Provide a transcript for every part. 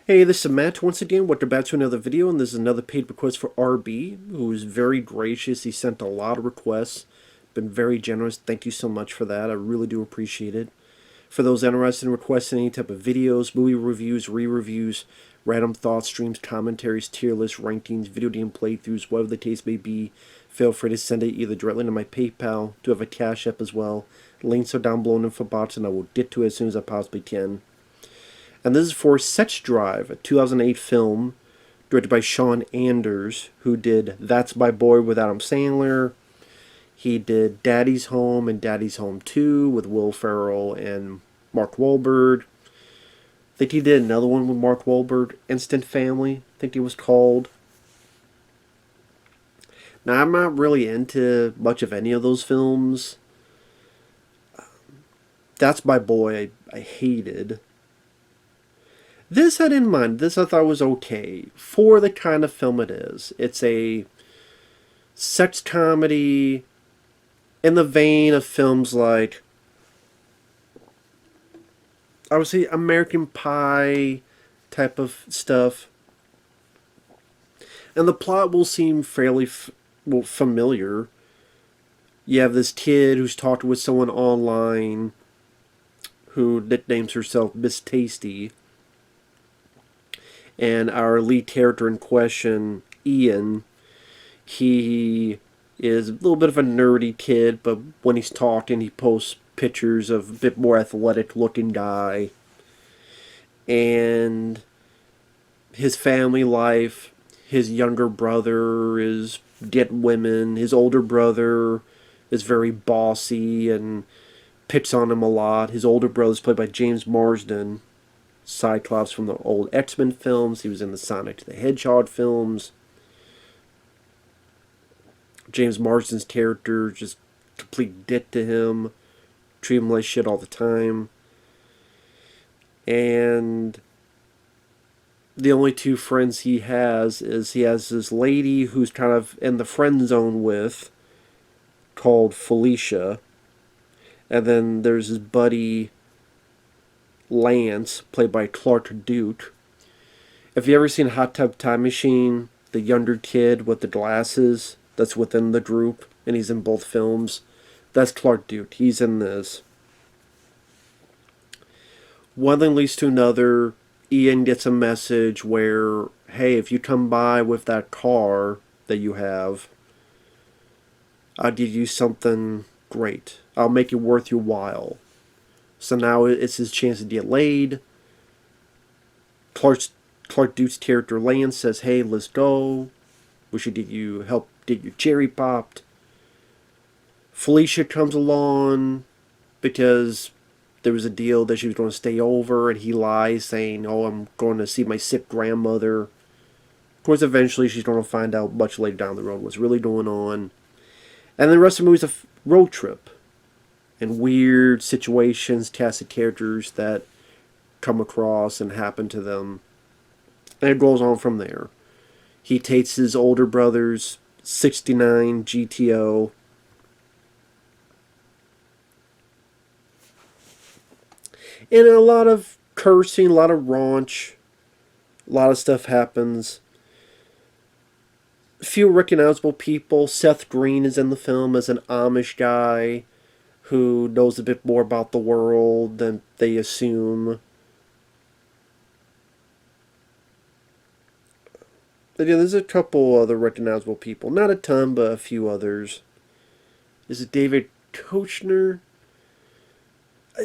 Hey, this is Matt once again. Welcome back to another video, and this is another paid request for RB, who is very gracious. He sent a lot of requests, been very generous. Thank you so much for that. I really do appreciate it. For those interested in requesting any type of videos, movie reviews, re-reviews, random thoughts, streams, commentaries, tier lists, rankings, video game playthroughs, whatever the case may be, feel free to send it either directly to my PayPal, do have a Cash App as well. Links are down below in the info box, and I will get to it as soon as I possibly can. And this is for Sex Drive, a 2008 film directed by Sean Anders, who did That's My Boy with Adam Sandler. He did Daddy's Home and Daddy's Home 2 with Will Ferrell and Mark Wahlberg. I think he did another one with Mark Wahlberg, Instant Family, I think it was called. Now, I'm not really into much of any of those films. That's My Boy, I hated. This I didn't mind. This I thought was okay for the kind of film it is. It's a sex comedy in the vein of films like, I would say, American Pie type of stuff. And the plot will seem fairly familiar. You have this kid who's talking with someone online who nicknames herself Miss Tasty. And our lead character in question, Ian, he is a little bit of a nerdy kid, but when he's talking, he posts pictures of a bit more athletic looking guy. And his family life, his younger brother is getting women, his older brother is very bossy and picks on him a lot. His older brother is played by James Marsden, Cyclops from the old X-Men films. He was in the Sonic the Hedgehog films. James Marsden's character just complete dick to him, treat him like shit all the time. And the only two friends he has is he has this lady who's kind of in the friend zone with, called Felicia. And then there's his buddy Lance, played by Clark Duke. If you ever seen Hot Tub Time Machine, the younger kid with the glasses that's within the group, and he's in both films, that's Clark Duke. He's in this. One thing leads to another. Ian gets a message where, hey, if you come by with that car that you have, I'll give you something great. I'll make it worth your while. So now it's his chance to get laid. Clark Duke's character Lance says, hey, let's go. We should help get your cherry popped. Felicia comes along because there was a deal that she was going to stay over, and he lies saying, oh, I'm going to see my sick grandmother. Of course, eventually she's going to find out much later down the road what's really going on. And the rest of the movie is a road trip and weird situations, cast of characters that come across and happen to them. And it goes on from there. He takes his older brother's 69 GTO. And a lot of cursing, a lot of raunch, a lot of stuff happens. Few recognizable people. Seth Green is in the film as an Amish guy who knows a bit more about the world than they assume. But yeah, there's a couple other recognizable people. Not a ton, but a few others. Is it David Koechner?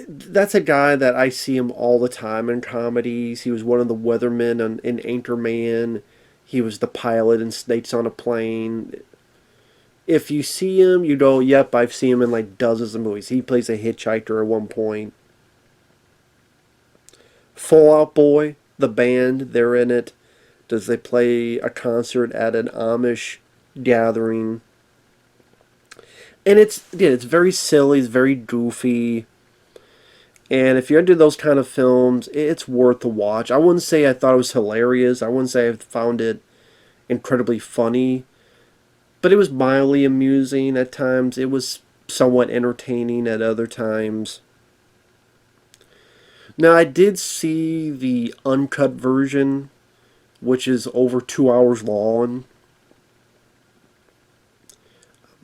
That's a guy that I see him all the time in comedies. He was one of the weathermen in Anchorman. He was the pilot in Snakes on a Plane. If you see him, you know, yep, I've seen him in like dozens of movies. He plays a hitchhiker at one point. Fall Out Boy, the band, they're in it. Does they play a concert at an Amish gathering? And it's very silly, it's very goofy. And if you're into those kind of films, it's worth a watch. I wouldn't say I thought it was hilarious. I wouldn't say I found it incredibly funny. But it was mildly amusing at times. It was somewhat entertaining at other times. Now, I did see the uncut version, which is over 2 hours long.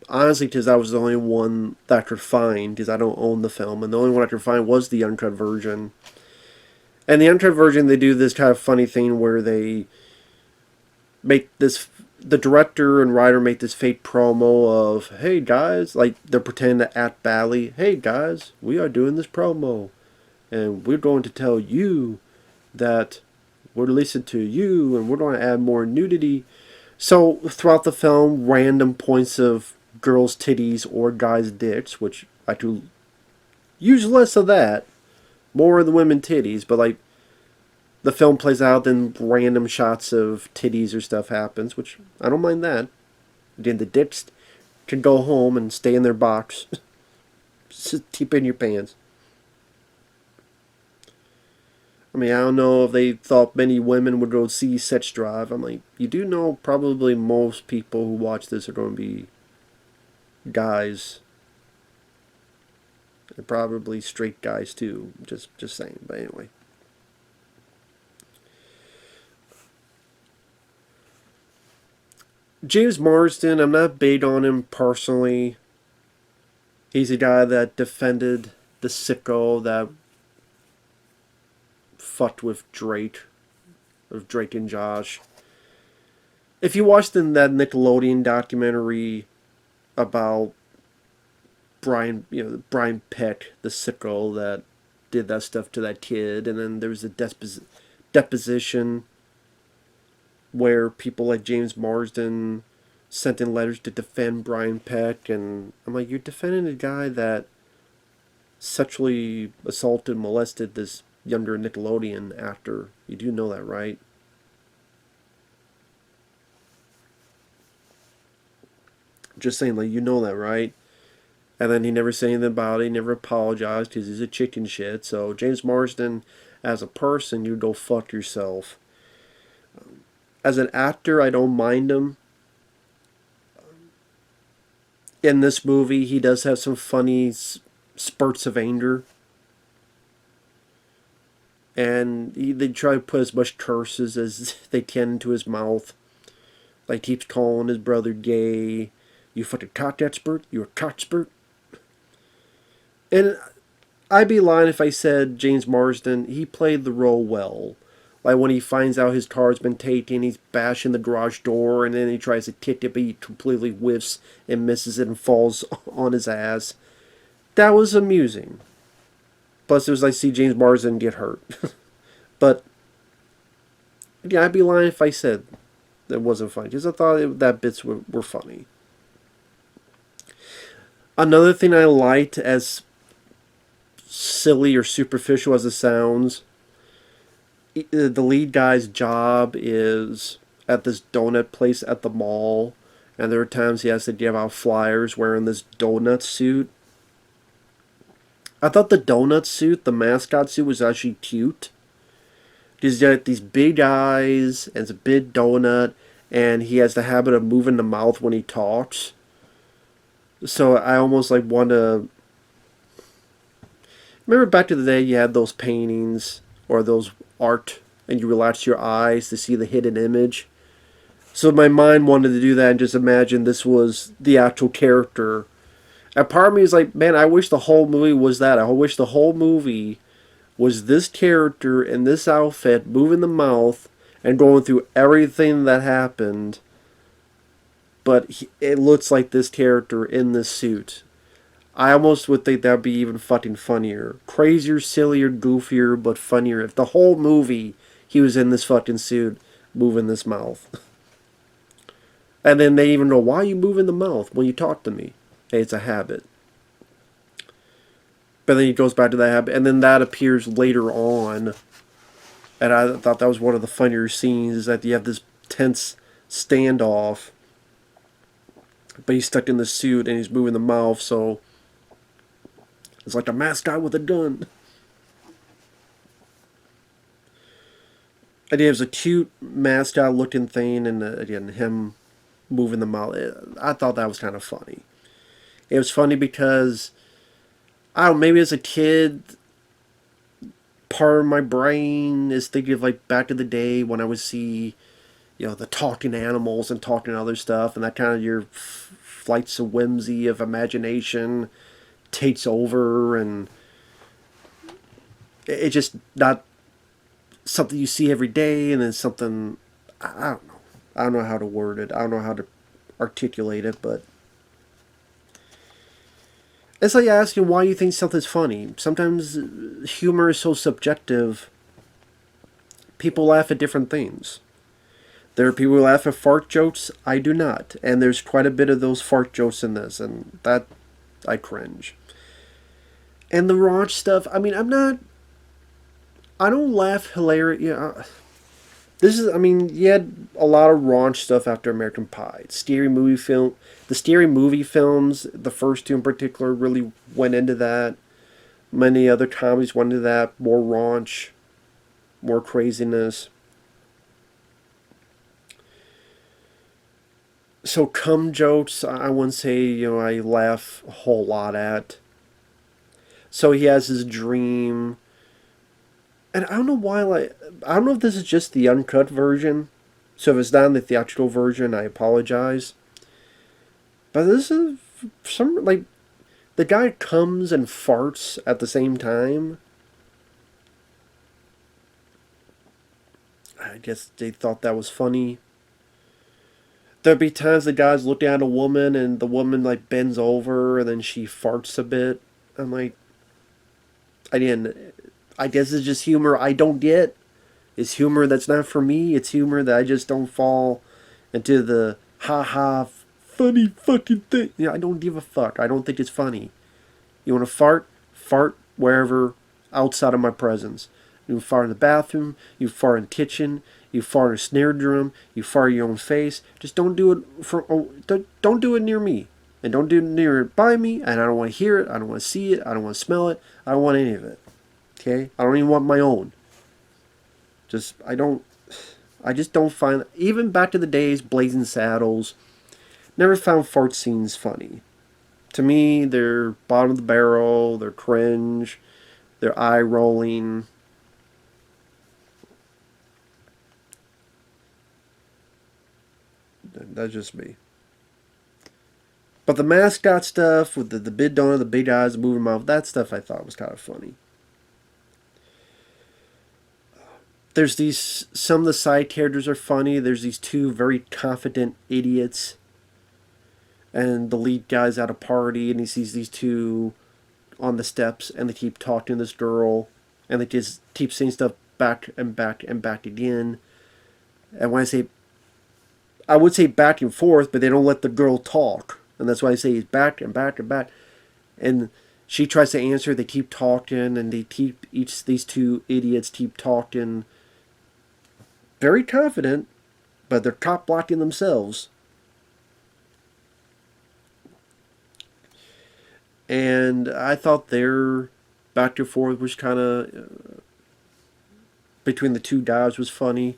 Honestly, because that was the only one that I could find, because I don't own the film, and the only one I could find was the uncut version. And the uncut version, they do this kind of funny thing where they make this, the director and writer make this fake promo of, hey guys, like they're pretending to act badly. Hey guys, we are doing this promo, and we're going to tell you that we're listening to you, and we're going to add more nudity. So throughout the film, random points of girls' titties or guys' dicks, which I do use less of that, more of the women titties, but like the film plays out, then random shots of titties or stuff happens, which I don't mind that. Then the dicks can go home and stay in their box. Just keep in your pants. I mean, I don't know if they thought many women would go see Sex Drive. I'm like, you do know probably most people who watch this are going to be guys. And probably straight guys too. Just saying. But anyway. James Marsden, I'm not big on him personally. He's a guy that defended the sicko that fucked with Drake, of Drake and Josh. If you watched that Nickelodeon documentary about Brian Peck, the sicko that did that stuff to that kid, and then there was a deposition where people like James Marsden sent in letters to defend Brian Peck, and I'm like, you're defending a guy that sexually assaulted, molested this younger Nickelodeon actor. You do know that, right? Just saying, like, you know that, right? And then he never said anything about it. He never apologized because he's a chicken shit. So James Marsden, as a person, you go fuck yourself. As an actor, I don't mind him. In this movie, he does have some funny spurts of anger. And they try to put as much curses as they can into his mouth. Like, keeps calling his brother gay. You fucking cock expert? You a cock expert? And I'd be lying if I said James Marsden, he played the role well. Like when he finds out his car's been taken, he's bashing the garage door, and then he tries to kick it, but he completely whiffs and misses it and falls on his ass. That was amusing. Plus, it was like see James Marsden get hurt. But yeah, I'd be lying if I said it wasn't funny, because I thought that bits were funny. Another thing I liked, as silly or superficial as it sounds, the lead guy's job is at this donut place at the mall, and there are times he has to give out flyers wearing this donut suit. I thought the donut suit, the mascot suit, was actually cute. He's got these big eyes, and it's a big donut, and he has the habit of moving the mouth when he talks. So I almost like want to... Remember back to the day you had those paintings or those art, and you relax your eyes to see the hidden image? So my mind wanted to do that and just imagine this was the actual character. And part of me is like, man, I wish the whole movie was that. I wish the whole movie was this character in this outfit, moving the mouth, and going through everything that happened. But it looks like this character in this suit. I almost would think that would be even fucking funnier. Crazier, sillier, goofier, but funnier. If the whole movie he was in this fucking suit, moving this mouth. And then they even go, why are you moving the mouth when you talk to me? Hey, it's a habit. But then he goes back to that habit, and then that appears later on. And I thought that was one of the funnier scenes, is that you have this tense standoff, but he's stuck in the suit and he's moving the mouth, so it's like a mascot with a gun. And it was a cute mascot looking thing, and again, him moving the mouth. I thought that was kind of funny. It was funny because, I don't know, maybe as a kid, part of my brain is thinking of like back in the day when I would see, the talking animals and talking other stuff, and that kind of your flights of whimsy of imagination takes over, and it's just not something you see every day, and then something, I don't know. I don't know how to word it. I don't know how to articulate it, but it's like asking why you think something's funny. Sometimes humor is so subjective. People laugh at different things. There are people who laugh at fart jokes. I do not. And there's quite a bit of those fart jokes in this, and that, I cringe. And the raunch stuff, I mean, I don't laugh hilarious. You had a lot of raunch stuff after American Pie. The scary movie films, the first two in particular, really went into that. Many other comedies went into that. More raunch, more craziness. So cum jokes, I wouldn't say, I laugh a whole lot at. So he has his dream. And I don't know why, I don't know if this is just the uncut version. So if it's not in the theatrical version, I apologize. But this is the guy comes and farts at the same time. I guess they thought that was funny. There'd be times the guy's looking at a woman and the woman bends over and then she farts a bit. I'm like, I guess it's just humor I don't get. It's humor that's not for me. It's humor that I just don't fall into the ha funny fucking thing. I don't give a fuck. I don't think it's funny. You want to fart? Fart wherever outside of my presence. You fart in the bathroom. You fart in the kitchen. You fart in a snare drum. You fart in your own face. Just don't do it don't do it near me. And don't do it near it by me. And I don't want to hear it. I don't want to see it. I don't want to smell it. I don't want any of it. Okay? I don't even want my own. I just don't find, even back to the days, Blazing Saddles, never found fart scenes funny. To me, they're bottom of the barrel, they're cringe, they're eye rolling. That's just me. But the mascot stuff with the big donut, the big eyes, the moving mouth, that stuff I thought was kind of funny. There's some of the side characters are funny. There's these two very confident idiots. And the lead guy's at a party and he sees these two on the steps and they keep talking to this girl. And they just keep saying stuff back and back and back again. And when I would say back and forth, but they don't let the girl talk. And that's why I say he's back and back and back. And she tries to answer, they keep talking, and these two idiots keep talking. Very confident, but they're cop blocking themselves. And I thought their back and forth was kind of between the two guys was funny.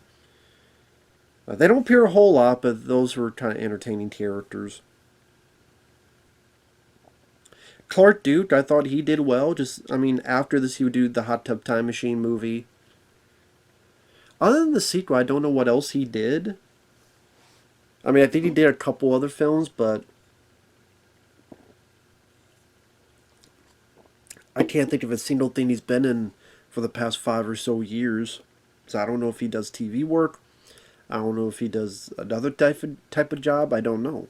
They don't appear a whole lot, but those were kind of entertaining characters. Clark Duke, I thought he did well. After this, he would do the Hot Tub Time Machine movie. Other than the sequel, I don't know what else he did. I think he did a couple other films, but I can't think of a single thing he's been in for the past 5 or so years. So I don't know if he does TV work. I don't know if he does another type of job. I don't know.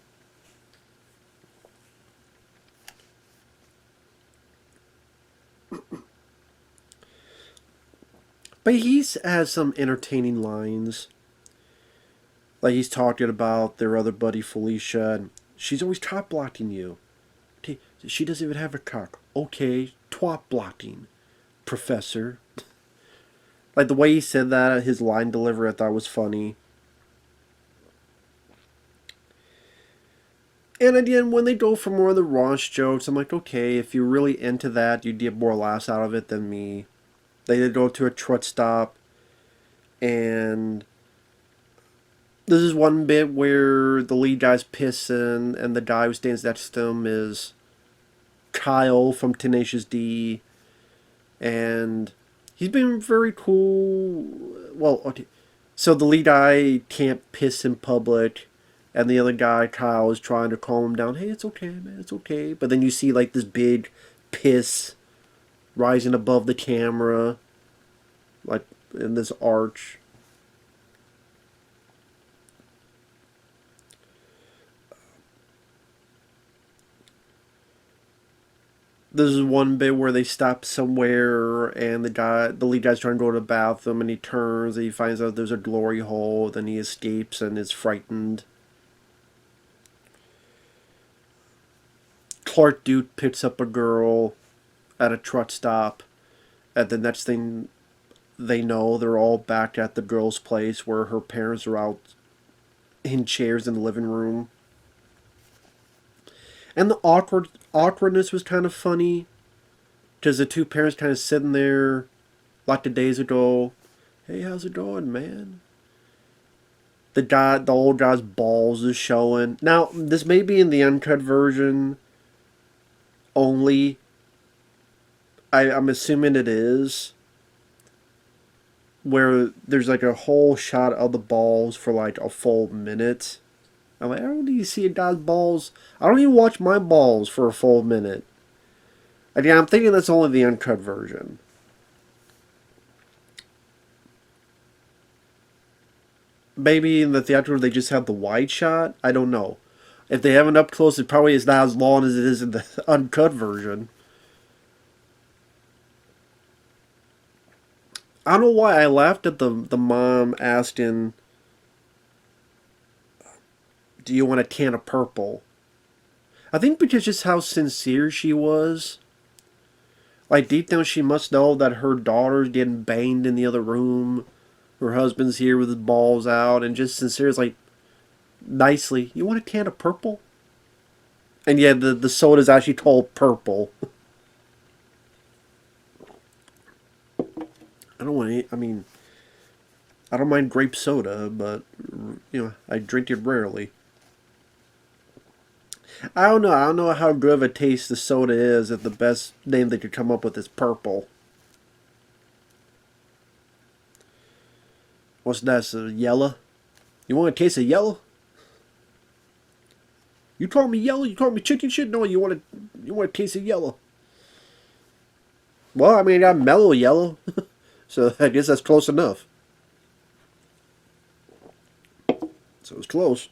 But he has some entertaining lines. Like he's talking about their other buddy Felicia, and she's always twat blocking you. Okay, she doesn't even have a cock. Okay, twat blocking, Professor. Like the way he said that, his line delivery, I thought was funny. And again, when they go for more of the raunch jokes, I'm like, okay, if you're really into that, you'd get more laughs out of it than me. They did go to a truck stop, and this is one bit where the lead guy's pissing, and the guy who stands next to him is Kyle from Tenacious D, and He's been very cool. Well, okay. So the lead guy can't piss in public, and the other guy, Kyle, is trying to calm him down. Hey, it's okay, man, it's okay. But then you see like this big piss rising above the camera, like in this arch. This is one bit where they stop somewhere and the lead guy's trying to go to the bathroom and he turns and he finds out there's a glory hole. Then he escapes and is frightened. Clark Duke picks up a girl at a truck stop, and the next thing they know, they're all back at the girl's place where her parents are out in chairs in the living room. And the awkwardness was kind of funny because the two parents kind of sitting there like the days ago. Hey, how's it going, man? The old guy's balls is showing. Now, this may be in the uncut version only. I'm assuming it is. Where there's like a whole shot of the balls for like a full minute. I'm like, I don't need to see a guy's balls. I don't even watch my balls for a full minute. And yeah, I'm thinking that's only the uncut version. Maybe in the theatrical they just have the wide shot. I don't know. If they have an up close, it probably is not as long as it is in the uncut version. I don't know why I laughed at the mom asking, "Do you want a can of purple?" I think because just how sincere she was. Like deep down, she must know that her daughter's getting banged in the other room. Her husband's here with his balls out, and just sincere is like, nicely, "You want a can of purple?" And yeah, the soda's actually called purple. I don't want any. I mean, I don't mind grape soda, but I drink it rarely. I don't know. I don't know how good of a taste the soda is if the best name they could come up with is purple. What's that? So yellow? You want a taste of yellow? You call me yellow? You call me chicken shit? No, you want a taste of yellow. Well, I mean, I'm mellow yellow, so I guess that's close enough. So it's close.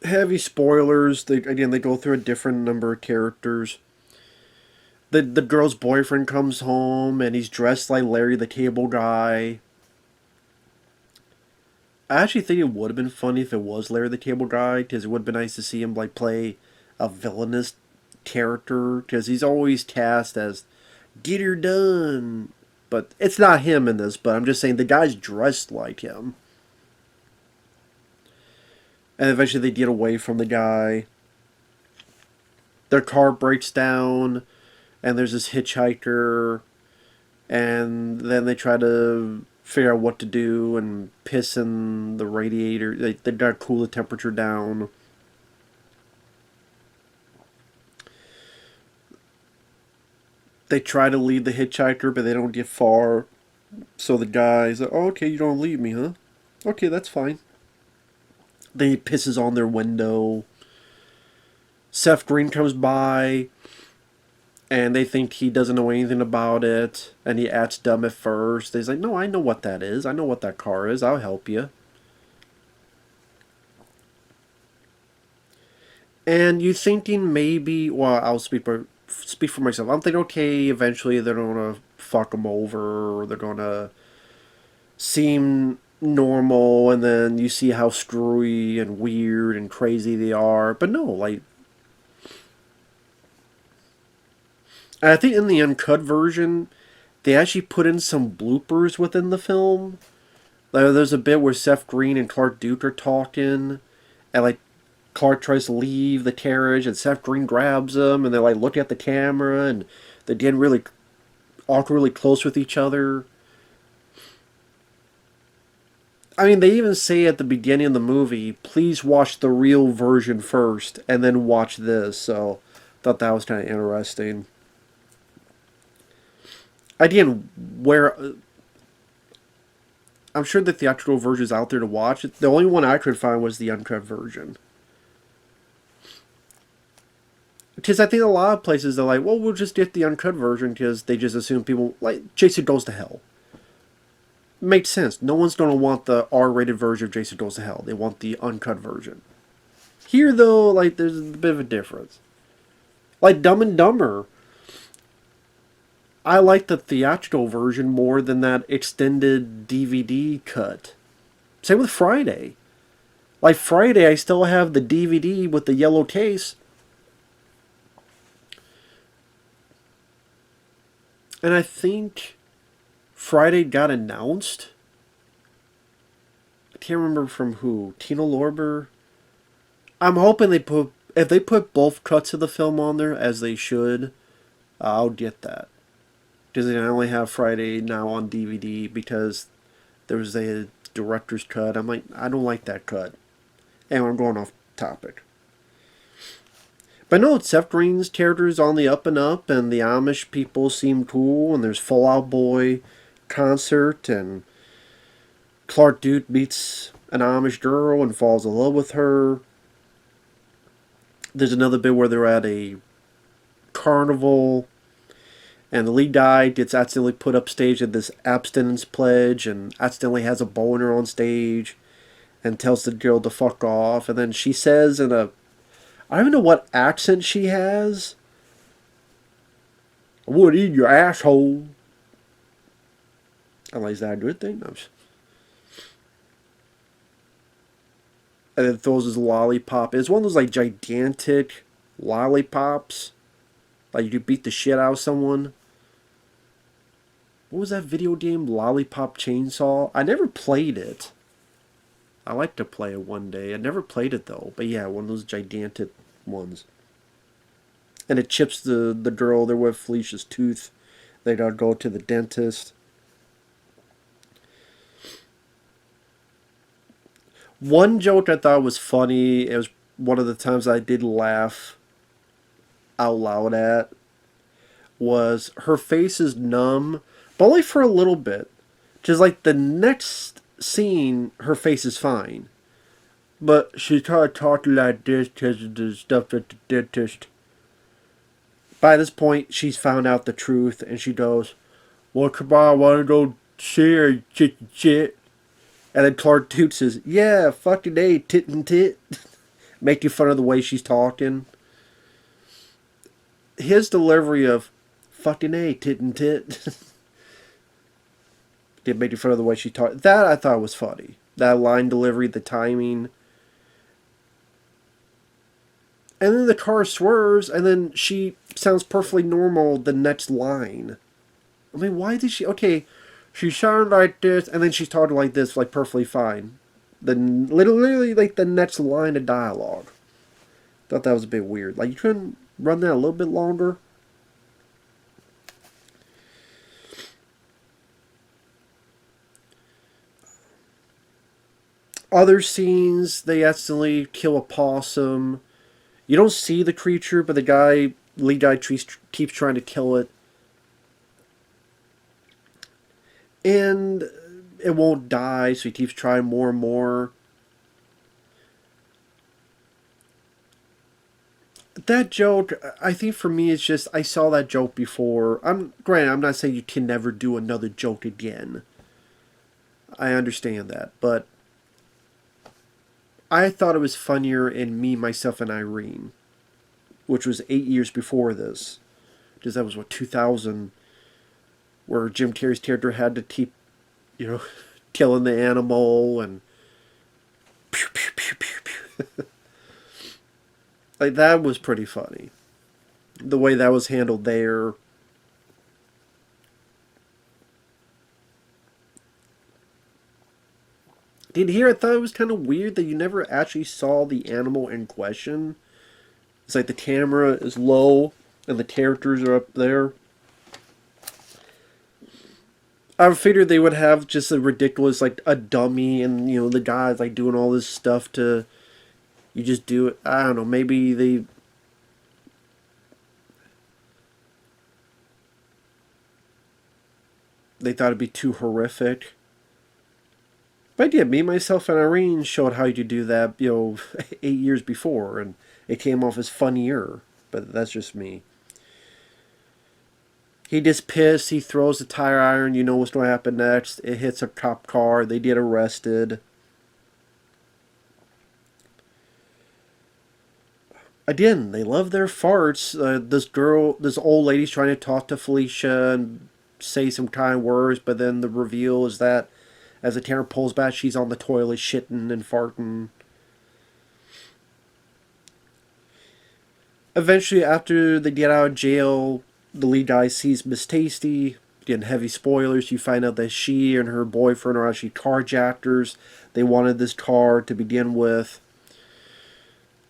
Heavy spoilers. They go through a different number of characters. The girl's boyfriend comes home and he's dressed like Larry the Cable Guy. I actually think it would have been funny if it was Larry the Cable Guy, because it would have been nice to see him like play a villainous character, because he's always cast as get her done. But it's not him in this. But I'm just saying the guy's dressed like him. And eventually they get away from the guy. Their car breaks down, and there's this hitchhiker, and then they try to figure out what to do and piss in the radiator. They gotta cool the temperature down. They try to leave the hitchhiker, but they don't get far. So the guy's like, "Oh, okay, you don't leave me, huh? Okay, that's fine." Then he pisses on their window. Seth Green comes by, and they think he doesn't know anything about it, and he acts dumb at first. He's like, "No, I know what that is. I know what that car is. I'll help you." And you thinking maybe, well, I'll speak for myself. I'm thinking, okay, eventually they're gonna fuck him over, or they're gonna seem normal, and then you see how screwy and weird and crazy they are. But no, like, I think in the uncut version, they actually put in some bloopers within the film. There's a bit where Seth Green and Clark Duke are talking, and like Clark tries to leave the carriage, and Seth Green grabs him, and they're like looking at the camera, and they're getting really awkwardly close with each other. I mean, they even say at the beginning of the movie, "Please watch the real version first, and then watch this." So Thought that was kind of interesting. Again, where I'm sure the theatrical version is out there to watch. The only one I could find was the uncut version. Because I think a lot of places they're like, well, we'll just get the uncut version because they just assume people like Jason Goes to Hell. Makes sense. No one's going to want the R-rated version of Jason Goes to Hell. They want the uncut version. Here, though, like, there's a bit of a difference. Like Dumb and Dumber, I like the theatrical version more than that extended DVD cut. Same with Friday. Like Friday, I still have the DVD with the yellow case. And I think Friday got announced. I can't remember from who. Tina Lorber. I'm hoping if they put both cuts of the film on there, as they should, I'll get that. Because I only have Friday now on DVD because there was a director's cut. I'm like, I don't like that cut. And I'm going off topic. But no, Seth Green's character is on the up and up, and the Amish people seem cool, and there's Fall Out Boy concert, and Clark Duke meets an Amish girl and falls in love with her. There's another bit where they're at a carnival, and the lead guy gets accidentally put upstage at this abstinence pledge, and accidentally has a boner on stage, and tells the girl to fuck off, and then she says in a, I don't know what accent she has, I would eat your asshole. I'm like, is that a good thing? No. And then throws his lollipop. It's one of those like gigantic lollipops. Like you could beat the shit out of someone. What was that video game? Lollipop Chainsaw? I never played it. I like to play it one day. I never played it though. But yeah, one of those gigantic ones. And it chips the girl they're with Felicia's tooth. They gotta go to the dentist. One joke I thought was funny, it was one of the times I did laugh out loud at, was her face is numb, but only for a little bit. Just like the next scene, her face is fine. But she started talking like this because of the stuff at the dentist. By this point, she's found out the truth, and she goes, well, come on, I want to go see her, shit. And then Clark Duke says, yeah, fucking A, tit and tit. Making fun of the way she's talking. His delivery of fucking A, tit and tit. Making fun of the way she talked. That I thought was funny. That line delivery, the timing. And then the car swerves, and then she sounds perfectly normal the next line. I mean, why did she... Okay, she sounded like this, and then she's talking like this, like perfectly fine. Then literally like the next line of dialogue. Thought that was a bit weird. Like, you couldn't run that a little bit longer? Other scenes, they accidentally kill a possum. You don't see the creature, but the lead guy keeps trying to kill it. And it won't die, so he keeps trying more and more. That joke, I think for me, it's just, I saw that joke before. Granted, I'm not saying you can never do another joke again. I understand that, but I thought it was funnier in Me, Myself, and Irene, which was 8 years before this. Because that was, 2000... where Jim Carrey's character had to keep, killing the animal and pew, pew, pew, pew, pew. Like, that was pretty funny. The way that was handled there. And here I thought it was kind of weird that you never actually saw the animal in question. It's like the camera is low and the characters are up there. I figured they would have just a ridiculous, like, a dummy, and, the guy's, like, doing all this stuff to, you just do it. I don't know, maybe they They thought it'd be too horrific. But I did. Me, myself, and Irene showed how you do that, 8 years before, and it came off as funnier. But that's just me. He just pissed. He throws the tire iron. You know what's going to happen next. It hits a cop car. They get arrested. Again, they love their farts. This old lady's trying to talk to Felicia and say some kind words, but then the reveal is that as the camera pulls back, she's on the toilet shitting and farting. Eventually, after they get out of jail, the lead guy sees Miss Tasty. Again, heavy spoilers. You find out that she and her boyfriend are actually carjackers. They wanted this car to begin with.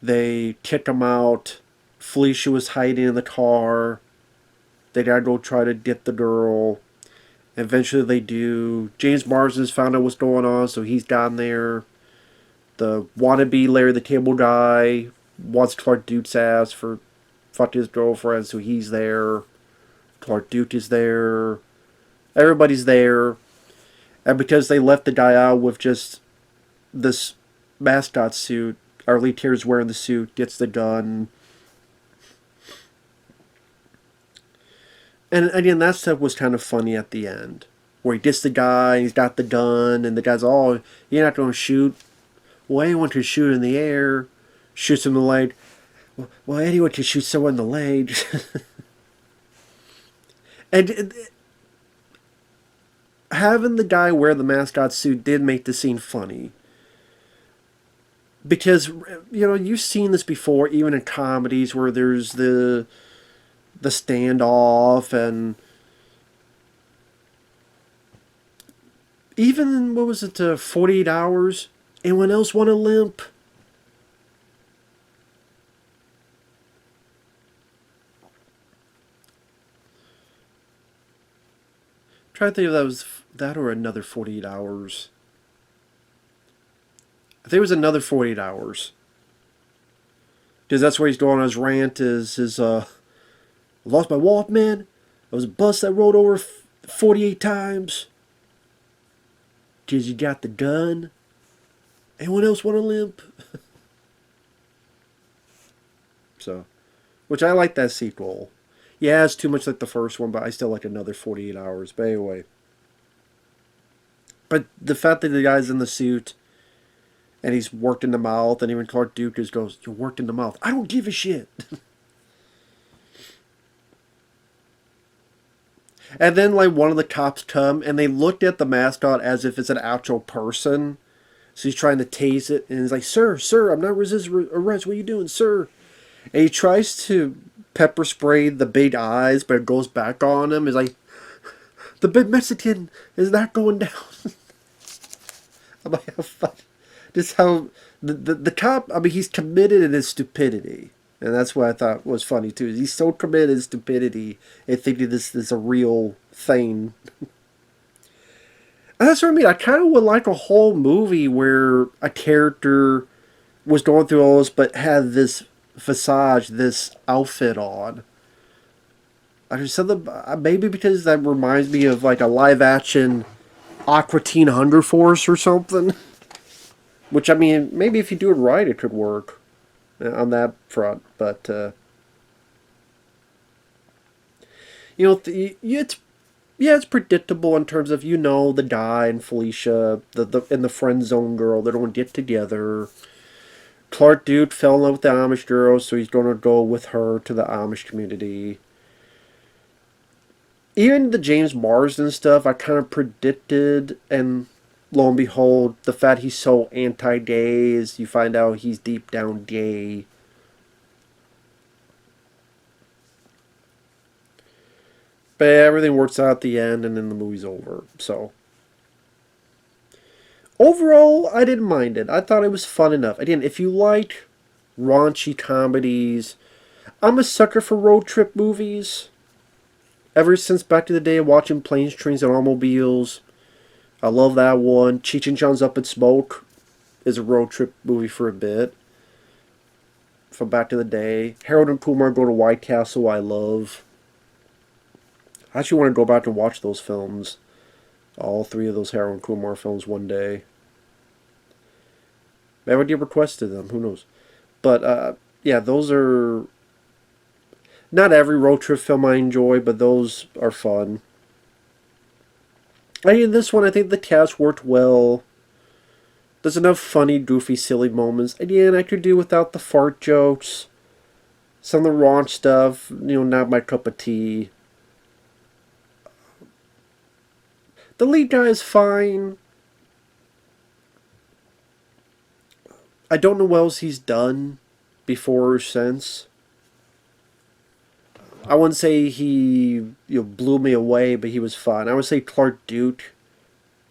They kick him out. Felicia was hiding in the car. They gotta go try to get the girl. Eventually they do. James Marsden's found out what's going on, so he's down there. The wannabe Larry the Cable Guy wants Clark Duke's ass for fucking his girlfriend, so he's there. Clark Duke is there. Everybody's there. And because they left the guy out with just this mascot suit, our lead here's wearing the suit, gets the gun. And again, that stuff was kind of funny at the end. Where he gets the guy, he's got the gun, and the guy's, oh, you're not going to shoot. Well, anyone can shoot in the air. Shoots him in the leg. Well, anyone can shoot someone in the leg. And having the guy wear the mascot suit did make the scene funny. Because, you've seen this before, even in comedies where there's the standoff, and even, 48 Hours? Anyone else want a limp? Try to think if that was that or another 48 Hours. I think it was another 48 Hours. Because that's where he's going on his rant, I lost my wallet, man. I was a bus that rolled over 48 times. Because you got the gun. Anyone else want a limp? So, which I like that sequel. Yeah, it's too much like the first one, but I still like another 48 Hours. But anyway. But the fact that the guy's in the suit and he's worked in the mouth, and even Clark Duke just goes, "You're worked in the mouth. I don't give a shit." And then, one of the cops come, and they looked at the mascot as if it's an actual person. So he's trying to tase it, and he's like, Sir, I'm not resisting arrest. What are you doing, sir? And he tries to pepper spray the big eyes, but it goes back on him. He's like, the big Mexican is not going down. I'm like, how fuck. Just how the cop, he's committed in his stupidity. And that's what I thought was funny, too. He's so committed in stupidity and thinking this is a real thing. And that's what I mean. I kind of would like a whole movie where a character was going through all this, but had this visage, this outfit on. I just said maybe because that reminds me of a live-action Aqua Teen Hunger Force or something. Which, maybe if you do it right, it could work on that front. But, it's predictable in terms of, the guy and Felicia, and the friend zone girl, they don't get together. Clark Duke fell in love with the Amish girl, so he's going to go with her to the Amish community. Even the James Marsden stuff, I kind of predicted, and lo and behold, the fact he's so anti-gay is you find out he's deep down gay. But everything works out at the end, and then the movie's over. So, overall, I didn't mind it. I thought it was fun enough. Again, if you like raunchy comedies, I'm a sucker for road trip movies. Ever since back to the day of watching Planes, Trains, and Automobiles, I love that one. Cheech and Chong's Up in Smoke is a road trip movie for a bit. From back to the day. Harold and Kumar Go to White Castle, I love. I actually want to go back and watch those films. All three of those Harold Kumar films one day. Maybe I already requested them. Who knows? But yeah, those are not every road trip film I enjoy, but those are fun. I mean, this one, I think the cast worked well. There's enough funny, goofy, silly moments. Again, I could do without the fart jokes. Some of the raunch stuff, not my cup of tea. The lead guy is fine. I don't know what else he's done before or since. I wouldn't say he blew me away, but he was fun. I would say Clark Duke,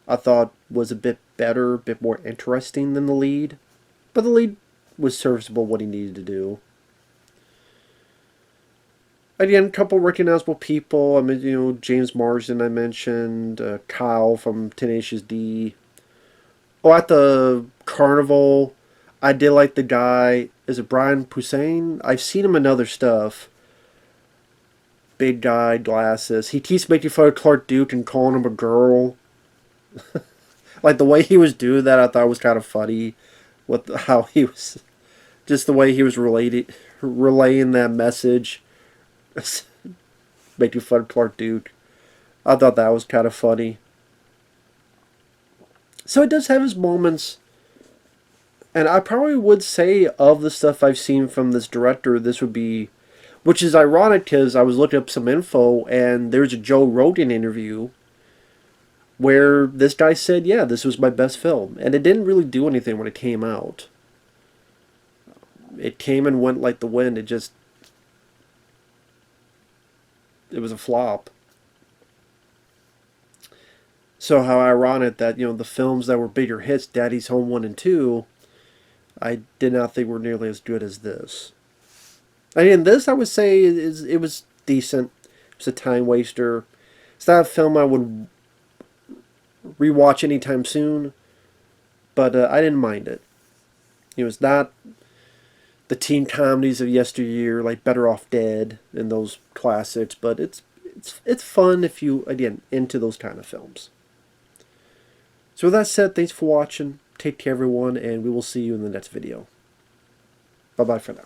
I thought, was a bit better, a bit more interesting than the lead. But the lead was serviceable what he needed to do. Again, a couple recognizable people. I mean, James Marsden I mentioned, Kyle from Tenacious D. Oh, at the carnival, I did like the guy. Is it Brian Posehn? I've seen him in other stuff. Big guy, glasses. He keeps making fun of Clark Duke and calling him a girl. Like the way he was doing that, I thought was kind of funny. How he was, just the way he was relaying that message, making fun of Clark Duke. I thought that was kind of funny. So it does have his moments. And I probably would say of the stuff I've seen from this director, this would be, which is ironic because I was looking up some info and there's a Joe Rogan interview where this guy said, yeah, this was my best film. And it didn't really do anything when it came out. It came and went like the wind. It was a flop. So how ironic that, the films that were bigger hits, Daddy's Home 1 and 2, I did not think were nearly as good as this. I mean, this I would say it was decent. It was a time waster. It's not a film I would rewatch anytime soon, but I didn't mind it. It was not the teen comedies of yesteryear, like Better Off Dead and those classics, but it's fun if you, again, into those kind of films. So with that said, thanks for watching. Take care, everyone, and we will see you in the next video. Bye-bye for now.